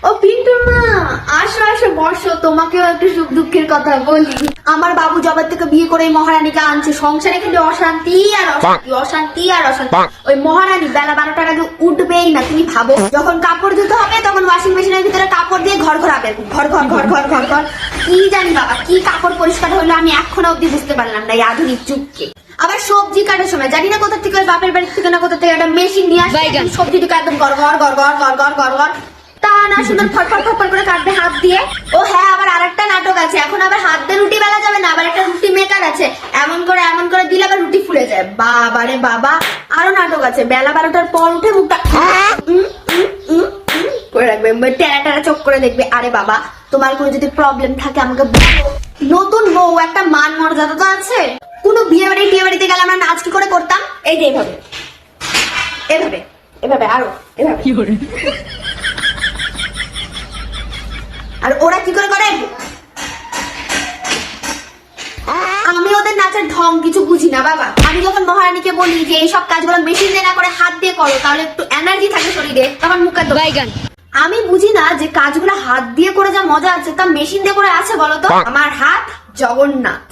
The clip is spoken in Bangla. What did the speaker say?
ও পিন্টু মা, আসো আসো বসো, তোমাকেও একটু সুখ দুঃখের কথা বলি। আমার বাবু জবার থেকে বিয়ে করে এই মহারানীকে আনছে, সংসারে কিন্তু অশান্তি আর অশান্তি, অশান্তি আর অশান্তি। ওই মহারানী বেলা 12টার আগে উঠবেই না। তুমি ভাবো, যখন কাপড় ধুতে হবে তখন ওয়াশিং মেশিনের ভিতরে কাপড় দিয়ে ঘর ঘরাবে, ঘর ঘর ঘর ঘর ঘর ঘর। কি জানি বাবা, কি কাপড় পরিষ্কার হলো আমি এখনো অব্দি বুঝতে পারলাম না এই আধুনিক যুগকে। আবার সবজি কাটার সময় জানি না কোথা থেকে, ওই বাপের বাড়ি থেকে না কোথা থেকে একটা মেশিন নিয়ে আসে, সবজিটাকে একদম গড় গড় গড় গড় গড় গড় গড় গড় তা না সুন্দর ফটফট ফটফট করে কাটবে হাত দিয়ে। ও হ্যাঁ, আবার আরেকটা নাটক আছে, এখন আবার হাত দিয়ে রুটি বেলা যাবে না, আবার একটা রুটি মেকার আছে, এমন করে দিলে আবার রুটি ফুলে যায়। বাবা রে বাবা, আরো নাটক আছে, বেলা 12টার পর উঠে মুখটা করে রাখবে, টেরা টেরা চোখ করে দেখবে। আরে বাবা, তোমার কোনো যদি প্রবলেম থাকে আমাকে বলো। নতুন বউ একটা মান মর্যাদা তো আছে। কোনো বিয়ে বাড়িতে গেলে আমরা নাচ কি করে করতাম? এই যে এভাবে এভাবে এভাবে, আরো এভাবে। আর ওরা কি করে করে? আমি ওদের নাচের ঢং কিছু বুঝি না বাবা। আমি যখন মহারানীকে বলি যে এইসব কাজগুলো মেশিন দিয়ে না করে হাত দিয়ে করো, তাহলে একটু এনার্জি থাকে শরীরে, তখন মুখে বাইগান। আমি বুঝি না যে কাজগুলো হাত দিয়ে করে যা মজা আছে তা মেশিন দিয়ে করে আছে বলো তো। আমার হাত জগন্নাথ।